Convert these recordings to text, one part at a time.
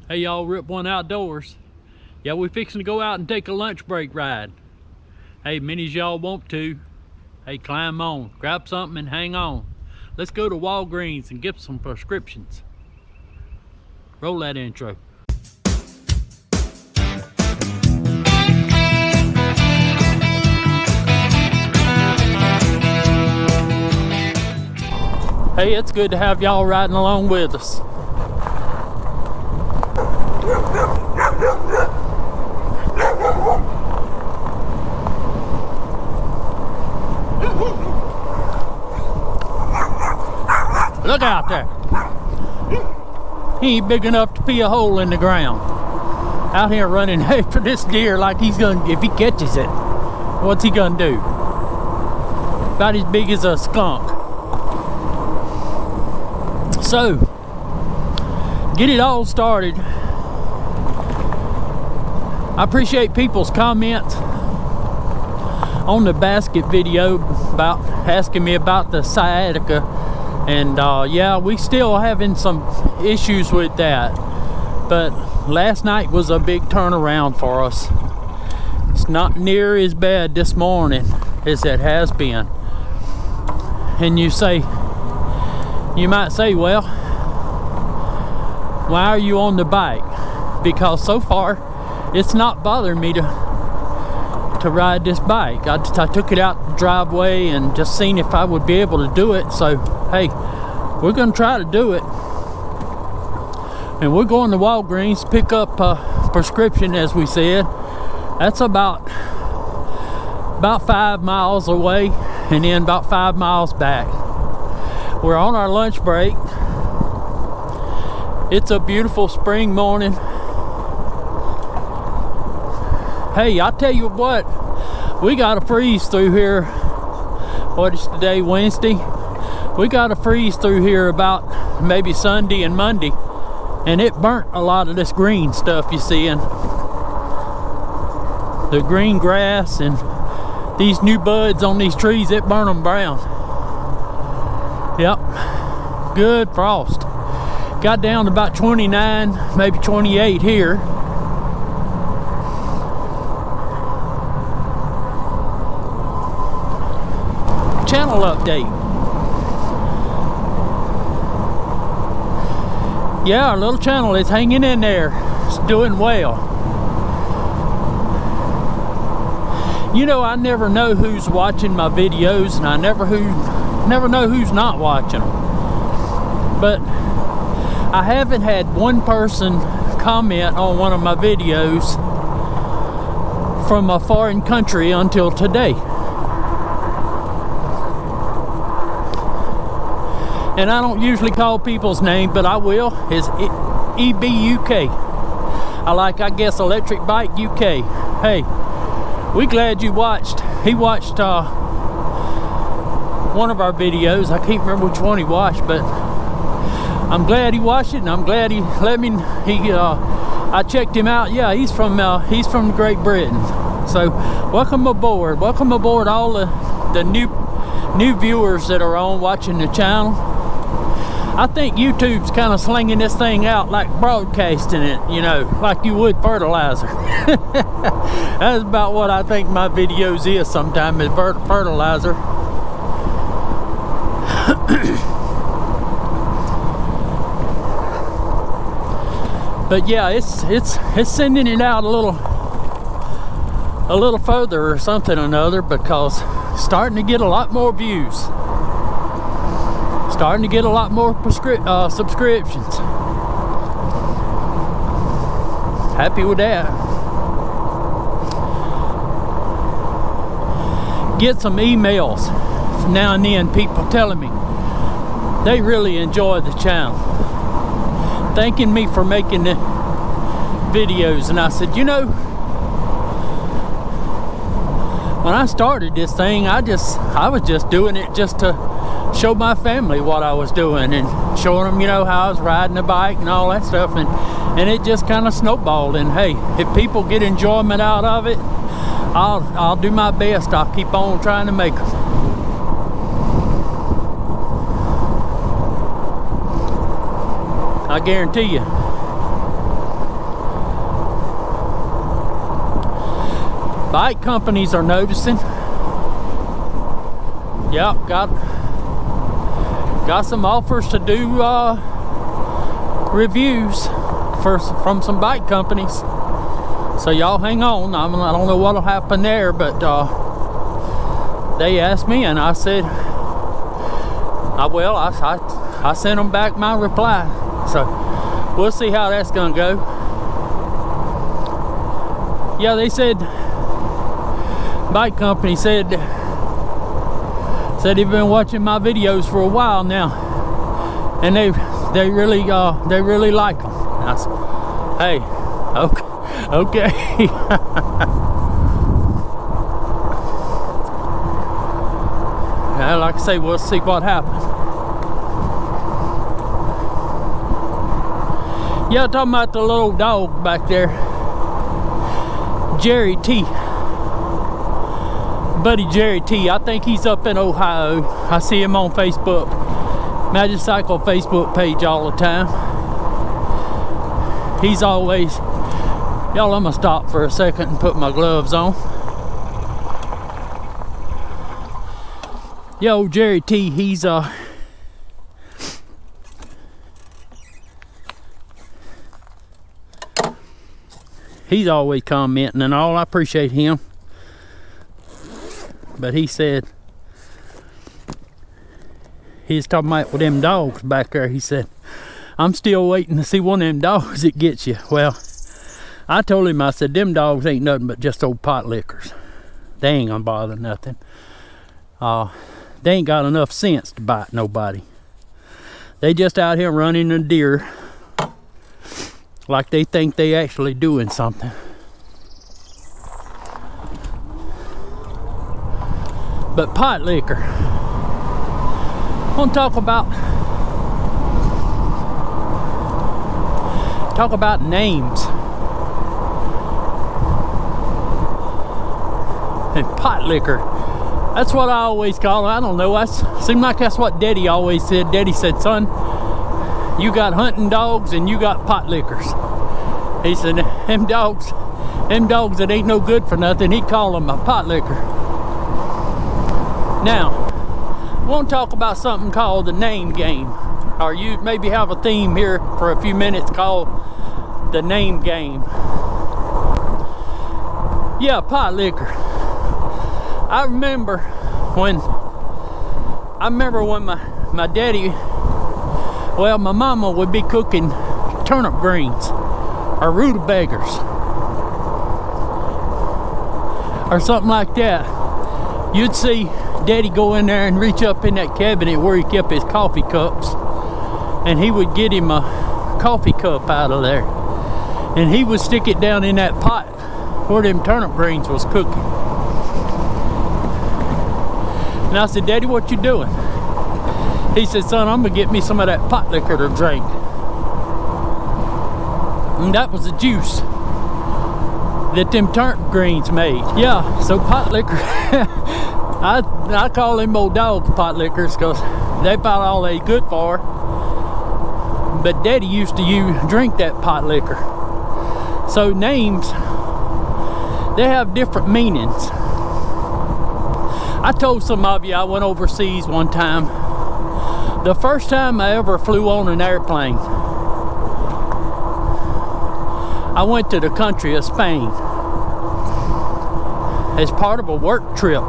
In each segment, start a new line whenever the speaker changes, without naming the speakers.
Hey y'all, Rip One Outdoors. Yeah, we fixing to go out and take a lunch break ride. Hey, many as y'all want to, hey, climb on, grab something and hang on. Let's go to Walgreens and get some prescriptions. Roll that intro. Hey, it's good to have y'all riding along with us. Look out there. He ain't big enough to pee a hole in the ground. Out here running after this deer like he's gonna, if he catches it, what's he gonna do? About as big as a skunk. So, get it all started. I appreciate people's comments on the basket video about asking me about the sciatica, and yeah, we still having some issues with that, but last night was a big turnaround for us. It's not near as bad this morning as it has been. And you might say, well, why are you on the bike? Because so far it's not bothering me to ride this bike. I took it out the driveway and just seen if I would be able to do it. So hey, we're gonna try to do it, and we're going to Walgreens to pick up a prescription, as we said. That's about 5 miles away, and then about 5 miles back. We're on our lunch break. It's a beautiful spring morning. Hey, I tell you what, we got a freeze through here. What is today, Wednesday? We got a freeze through here about maybe Sunday and Monday, and it burnt a lot of this green stuff you see in the green grass and these new buds on these trees. It burnt them brown. Yep, good frost. Got down to about 29, maybe 28 here. Channel update. Yeah, our little channel is hanging in there. It's doing well. You know, I never know who's watching my videos, and I never know who's not watching them. But I haven't had one person comment on one of my videos from a foreign country until today. And I don't usually call people's name, but I will. It's Ebike. I guess Electric Bike UK. Hey, we glad you watched. He watched one of our videos. I can't remember which one he watched, but I'm glad he watched it, and I'm glad he let me. I checked him out. Yeah, he's from Great Britain. So welcome aboard. Welcome aboard all the new viewers that are on watching the channel. I think YouTube's kind of slinging this thing out like broadcasting it, you know, like you would fertilizer. That's about what I think my videos is sometimes, is fertilizer. But yeah, it's sending it out a little further or something or another, because it's starting to get a lot more views. Starting to get a lot more subscriptions. Happy with that. Get some emails from now and then, people telling me they really enjoy the channel, thanking me for making the videos. And I said, you know, when I started this thing, I was just doing it just to show my family what I was doing, and showing them, you know, how I was riding a bike and all that stuff, and it just kind of snowballed. And hey, if people get enjoyment out of it, I'll do my best. I'll keep on trying to make them. I guarantee you. bike companies are noticing. Yep, got some offers to do reviews from some bike companies. So y'all hang on. I don't know what'll happen there, but they asked me, and I said, I sent them back my reply. So we'll see how that's gonna go. Yeah, they said, bike company said they've been watching my videos for a while now, and they really like them. And I said, hey, okay. Yeah, like I say, we'll see what happens. Yeah, talking about the little dog back there, Jerry T. Buddy Jerry T. I think he's up in Ohio. I see him on Facebook, Magicycle Facebook page all the time. He's always, y'all, I'm gonna stop for a second and put my gloves on. Yo, Jerry T, he's always commenting and all. I appreciate him. But he said, he's talking about with them dogs back there. He said, I'm still waiting to see one of them dogs that gets you. Well, I told him, I said, them dogs ain't nothing but just old pot lickers. They ain't gonna bother nothing. They ain't got enough sense to bite nobody. They just out here running a deer like they think they actually doing something. But pot liquor, I want to talk about names. And pot liquor, that's what I always call it. I don't know, seemed like that's what Daddy always said. Daddy said, son, you got hunting dogs and you got pot lickers. He said, them dogs that ain't no good for nothing, he called them a pot licker. Now, I want to talk about something called the name game. Or you maybe have a theme here for a few minutes called the name game. Yeah, pot liquor. I remember when my daddy, well, my mama would be cooking turnip greens or rutabagas or something like that. You'd see Daddy go in there and reach up in that cabinet where he kept his coffee cups, and he would get him a coffee cup out of there, and he would stick it down in that pot where them turnip greens was cooking. And I said, Daddy, what you doing? He said, son, I'm gonna get me some of that pot liquor to drink. And that was the juice that them turnip greens made. Yeah, so pot liquor, I call them old dogs pot lickers because they about all they good for. But Daddy used to drink that pot liquor. So names, they have different meanings. I told some of you I went overseas one time. The first time I ever flew on an airplane, I went to the country of Spain as part of a work trip.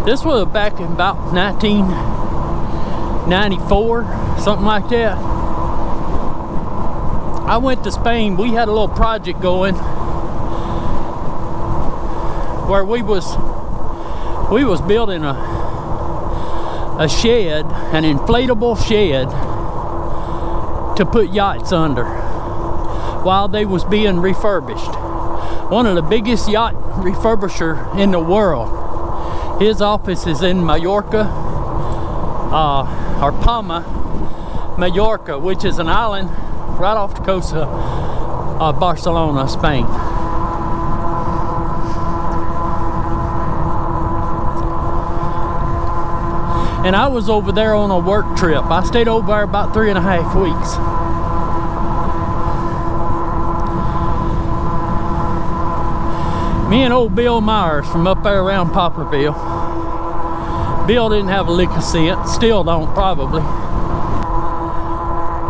This was back in about 1994, something like that. I went to Spain. We had a little project going where we was building a shed, an inflatable shed to put yachts under while they was being refurbished. One of the biggest yacht refurbisher in the world. His office is in Mallorca, or Palma, Mallorca, which is an island right off the coast of Barcelona, Spain. And I was over there on a work trip. I stayed over there about 3.5 weeks. Me and old Bill Myers from up there around Poplarville. Bill didn't have a lick of sense, still don't probably.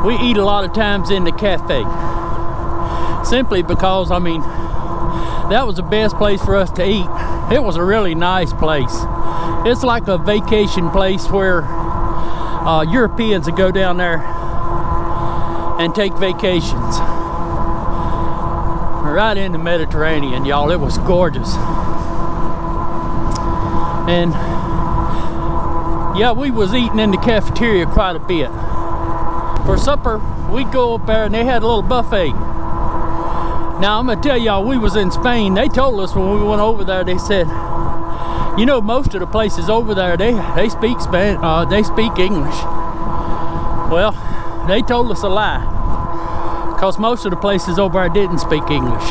We eat a lot of times in the cafe. Simply because, I mean, that was the best place for us to eat. It was a really nice place. It's like a vacation place where Europeans would go down there and take vacations. Right in the Mediterranean, y'all. It was gorgeous. And yeah, we was eating in the cafeteria quite a bit. For supper, we'd go up there and they had a little buffet. Now, I'm gonna tell y'all, we was in Spain. They told us when we went over there, they said, you know, most of the places over there, they speak Spanish, they speak English. Well, they told us a lie, because most of the places over there didn't speak English.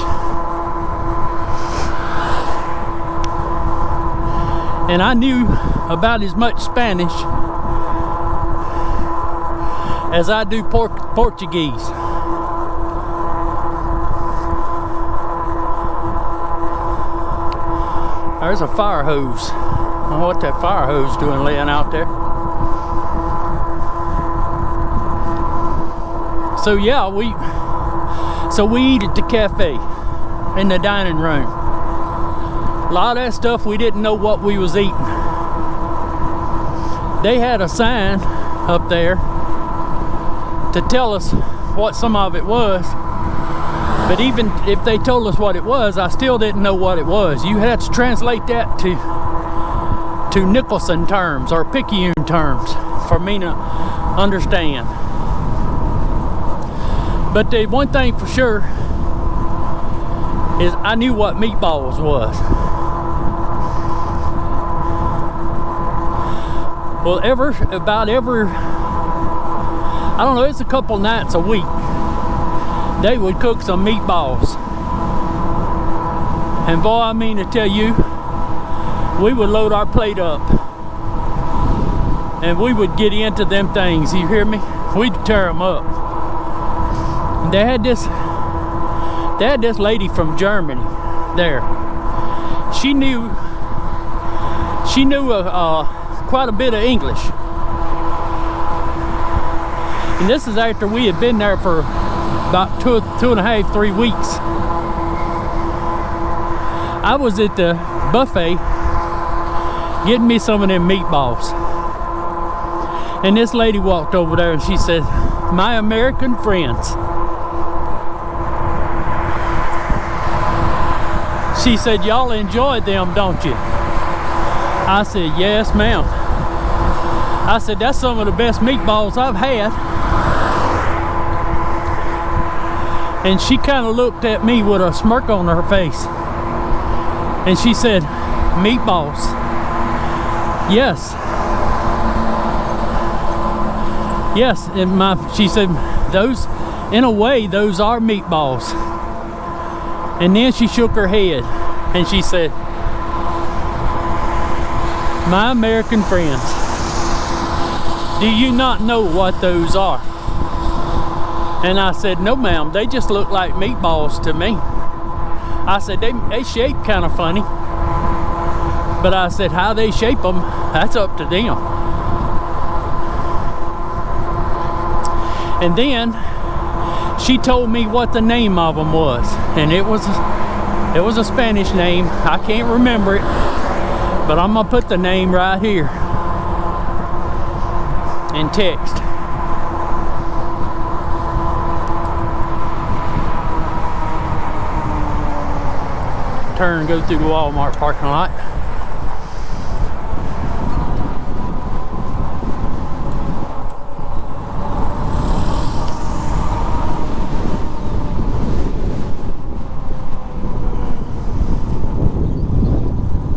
And I knew about as much Spanish as I do Portuguese. There's a fire hose. I don't know what that fire hose doing laying out there. So yeah, we eat at the cafe in the dining room. A lot of that stuff we didn't know what we was eating. They had a sign up there to tell us what some of it was. But even if they told us what it was, I still didn't know what it was. You had to translate that to Nicholson terms or Picayune terms for me to understand. But the one thing for sure is I knew what Meatballs was. Well, about every, I don't know, it's a couple nights a week, they would cook some meatballs. And boy, I mean to tell you, we would load our plate up and we would get into them things, you hear me? We'd tear them up. And they had this lady from Germany there. She knew quite a bit of English. And this is after we had been there for about two and a half, 3 weeks. I was at the buffet getting me some of them meatballs. And this lady walked over there and she said, "My American friends." She said, "Y'all enjoyed them, don't you?" I said, "Yes, ma'am." I said, "That's some of the best meatballs I've had." And she kind of looked at me with a smirk on her face. And she said, "Meatballs?" "Yes." "Yes." And she said, "Those, in a way, those are meatballs." And then she shook her head and she said, "My American friends, do you not know what those are?" And I said, "No, ma'am, they just look like meatballs to me." I said, they shape kind of funny. But I said, how they shape them, that's up to them. And then she told me what the name of them was. And it was a Spanish name. I can't remember it. But I'm going to put the name right here in text. Turn and go through the Walmart parking lot.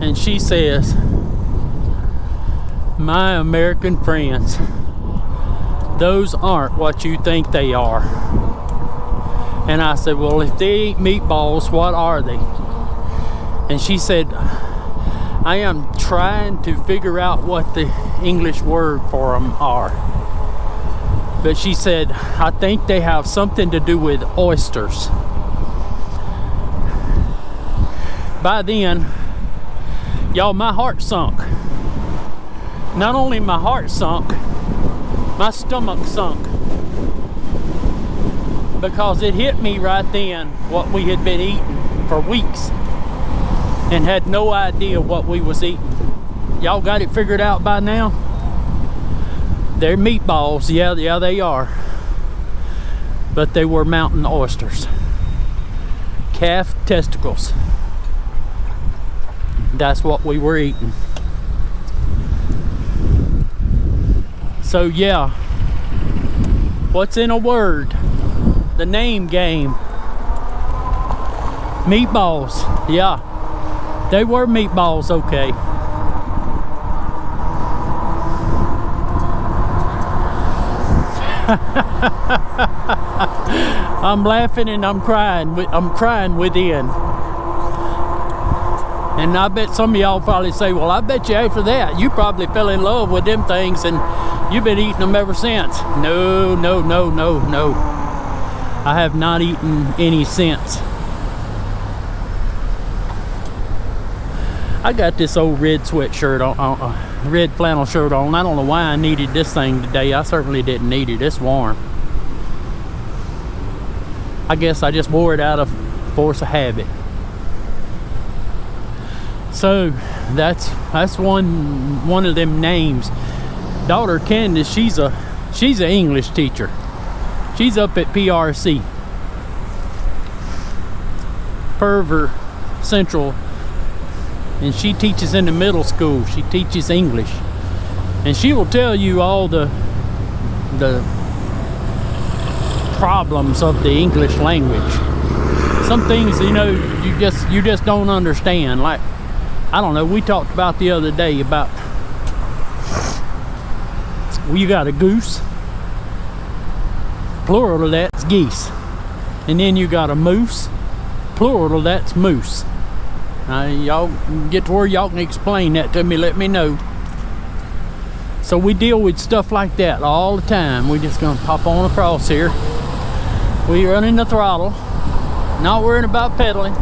And she says, "My American friends, those aren't what you think they are." And I said, "Well, if they ain't meatballs, what are they?" And she said, "I am trying to figure out what the English word for them are." But she said, "I think they have something to do with oysters." by then, y'all, my heart sunk. Not only my heart sunk, my stomach sunk, because it hit me right then what we had been eating for weeks and had no idea what we was eating. Y'all got it figured out by now? They're meatballs. Yeah, they are. But they were mountain oysters. Calf testicles. That's what we were eating. So yeah, what's in a word? The name game. Meatballs. Yeah, they were meatballs, okay. I'm laughing and I'm crying. I'm crying within. And I bet some of y'all probably say, well, I bet you after that you probably fell in love with them things and you've been eating them ever since. No. I have not eaten any since. I got this old red sweatshirt on, red flannel shirt on. I don't know why I needed this thing today. I certainly didn't need it. It's warm. I guess I just wore it out of force of habit. So that's one of them names. Daughter Candace, she's an English teacher. She's up at PRC, Perver Central, and she teaches in the middle school. She teaches English, and she will tell you all the problems of the English language. Some things, you know, you just don't understand. Like, I don't know, we talked about the other day about, well, you got a goose, plural of that's geese, and then you got a moose, plural of that's moose. Y'all get to where y'all can explain that to me, let me know. So we deal with stuff like that all the time. We're just gonna pop on across here. We running the throttle, not worrying about pedaling.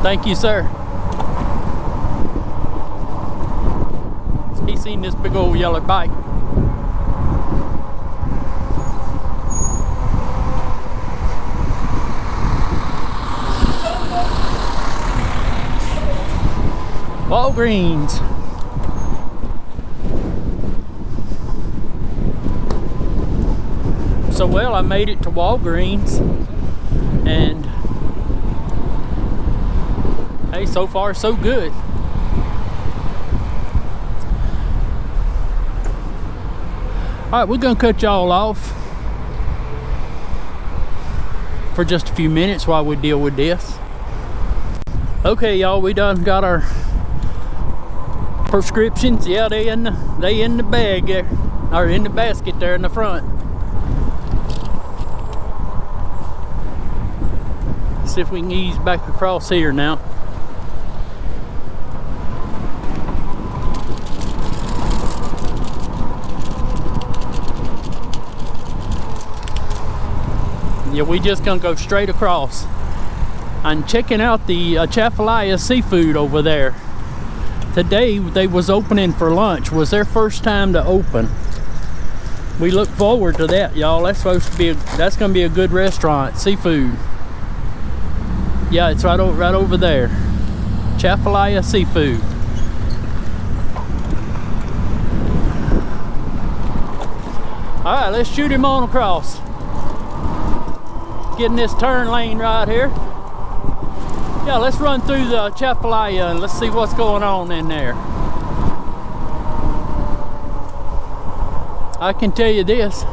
Thank you, sir. He's seen this big old yellow bike. Walgreens. So well, I made it to Walgreens, and hey, so far so good. All right, we're gonna cut y'all off for just a few minutes while we deal with this. Okay, y'all, we done got our prescriptions. Yeah, they in the bag there, or in the basket there in the front. See if we can ease back across here now. Yeah, we just gonna go straight across. I'm checking out the Chafalaya seafood over there. Today they was opening for lunch. Was their first time to open. We look forward to that, y'all. That's supposed to be that's gonna be a good restaurant. Seafood. Yeah, it's right over there. Chafalaya Seafood. All right, let's shoot him on across. Getting this turn lane right here. Yeah, let's run through the Chafalaya and let's see what's going on in there. I can tell you this,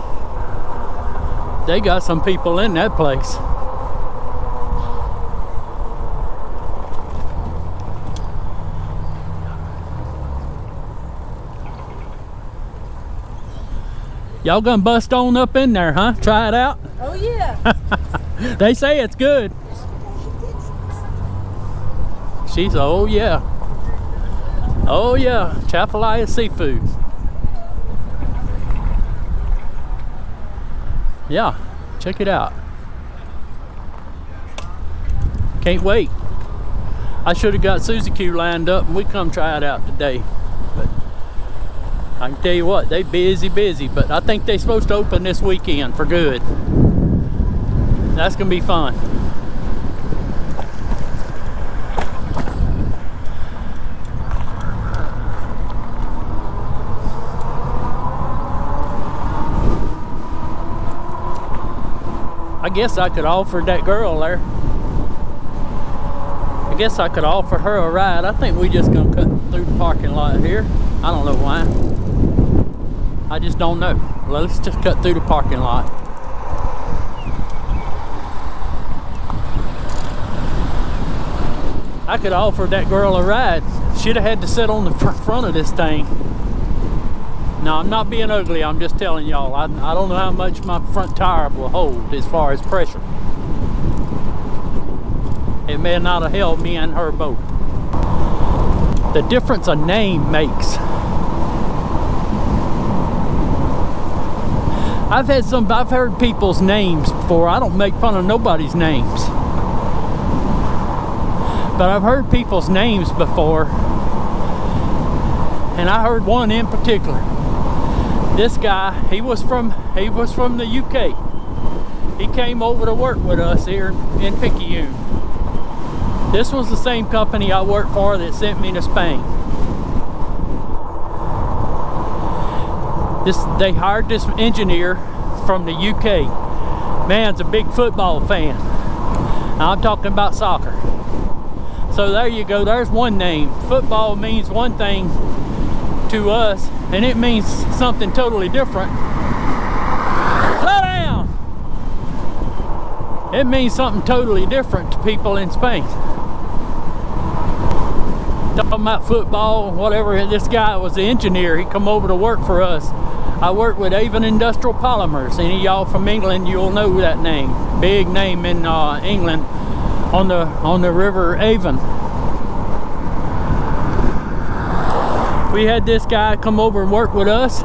they got some people in that place. Y'all gonna bust on up in there, huh? Try it out?
Oh yeah.
They say it's good. She's, oh yeah. Oh yeah, Chafalaya Seafood. Yeah, check it out. Can't wait. I should have got Susie Q lined up and we come try it out today. But I can tell you what, they busy, but I think they're supposed to open this weekend for good. That's gonna be fun. I guess I could offer that girl there. I guess I could offer her a ride. I think we just gonna cut through the parking lot here. I don't know why. I just don't know. Let's just cut through the parking lot. I could offer that girl a ride. Should have had to sit on the front of this thing. No, I'm not being ugly. I'm just telling y'all. I don't know how much my front tire will hold as far as pressure. It may not have held me and her both. The difference a name makes. I've heard people's names before. I don't make fun of nobody's names. But I've heard people's names before. And I heard one in particular. This guy, he was from the UK. He came over to work with us here in Picayune. This was the same company I worked for that sent me to Spain. They hired this engineer from the UK. Man's a big football fan. Now, I'm talking about soccer. So there you go, there's one name. Football means one thing to us, and it means something totally different. Slow down! It means something totally different to people in Spain. Talking about football, whatever. This guy was the engineer. He come over to work for us. I work with Avon Industrial Polymers. Any of y'all from England, you'll know that name. Big name in England on the River Avon. We had this guy come over and work with us.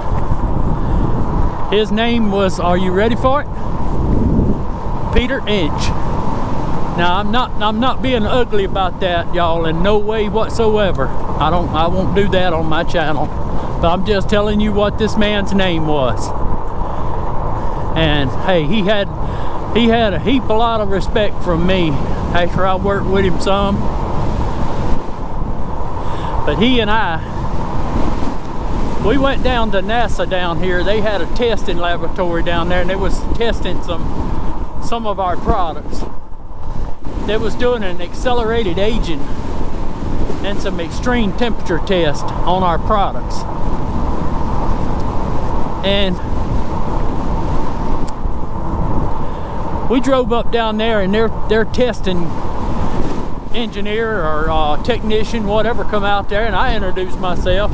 His name was, are you ready for it? Peter Inch. Now I'm not being ugly about that, y'all, in no way whatsoever. I won't do that on my channel. But I'm just telling you what this man's name was. And hey, he had a lot of respect from me after I worked with him some. But he and we went down to NASA down here. They had a testing laboratory down there, and they was testing some of our products. They was doing an accelerated aging and some extreme temperature test on our products. And we drove up down there, and their testing engineer or technician, whatever, come out there, and I introduced myself.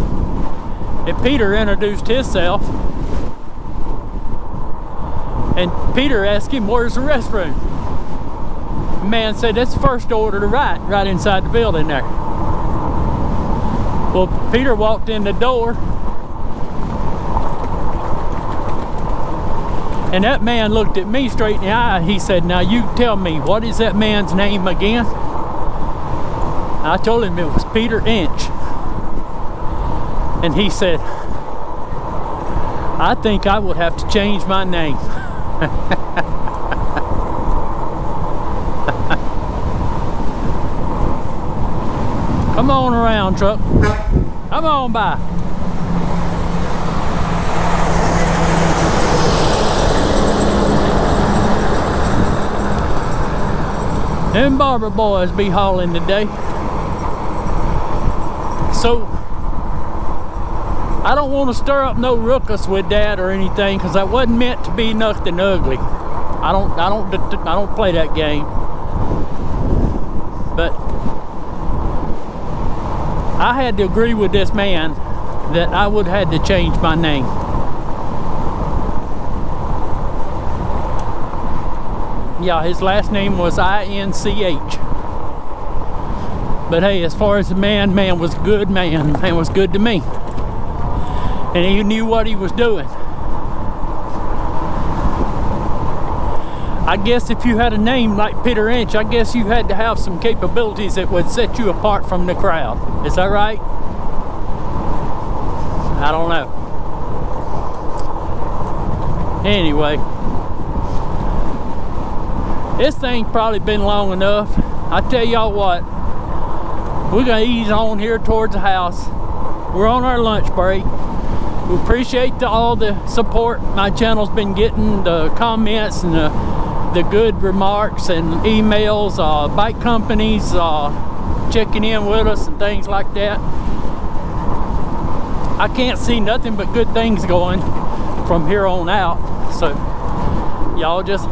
And Peter introduced himself. And Peter asked him, where's the restroom? The man said, that's the first door to the right inside the building there. Well, Peter walked in the door, and that man looked at me straight in the eye. He said, now you tell me, what is that man's name again? I told him it was Peter Inch. And he said, I think I would have to change my name. Come on around, truck. Come on by. Them barber boys be hauling today. So I don't want to stir up no ruckus with that or anything, because that wasn't meant to be nothing ugly. I don't play that game. But I had to agree with this man that I would have had to change my name. Yeah, his last name was I-N-C-H. But hey, as far as the man was a good man. Man was good to me. And he knew what he was doing. I guess if you had a name like Peter Inch, I guess you had to have some capabilities that would set you apart from the crowd. Is that right? I don't know. Anyway, this thing's probably been long enough. I tell y'all what, we're gonna ease on here towards the house. We're on our lunch break. We appreciate all the support my channel's been getting, the comments and the good remarks and emails, bike companies checking in with us and things like that. I can't see nothing but good things going from here on out. So y'all just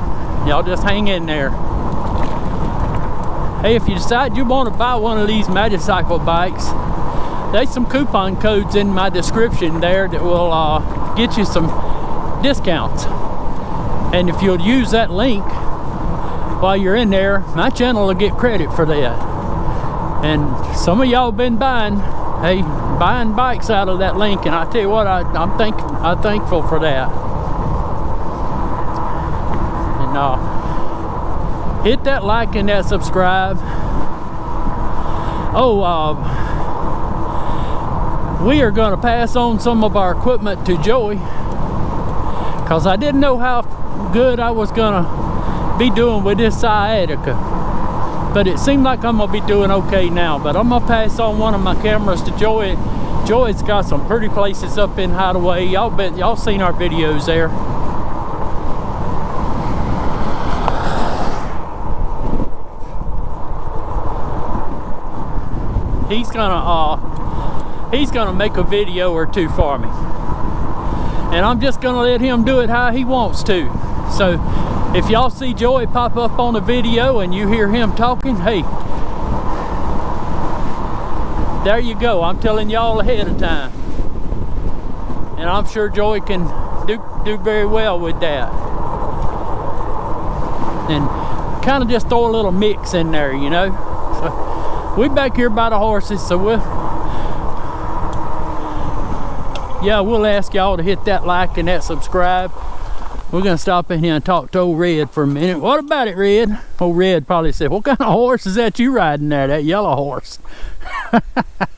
hang in there. Hey, if you decide you want to buy one of these Magicycle bikes, there's some coupon codes in my description there that will get you some discounts. And if you'll use that link while you're in there, my channel will get credit for that. And some of y'all been buying bikes out of that link, and I tell you what, I'm thankful for that. And hit that like and that subscribe. We are going to pass on some of our equipment to Joey, because I didn't know how good I was going to be doing with this sciatica, but it seemed like I'm going to be doing okay now. But I'm going to pass on one of my cameras to Joey. Joey's got some pretty places up in Hideaway. Y'all seen our videos there. He's gonna make a video or two for me, and I'm just gonna let him do it how he wants to. So if y'all see Joey pop up on a video and you hear him talking, hey, there you go. I'm telling y'all ahead of time, and I'm sure Joey can do very well with that. And kind of just throw a little mix in there, you know. So we back here by the horses, so we'll ask y'all to hit that like and that subscribe. We're gonna stop in here and talk to old Red for a minute. What about it, Red? Old Red probably said, what kind of horse is that you riding there, that yellow horse?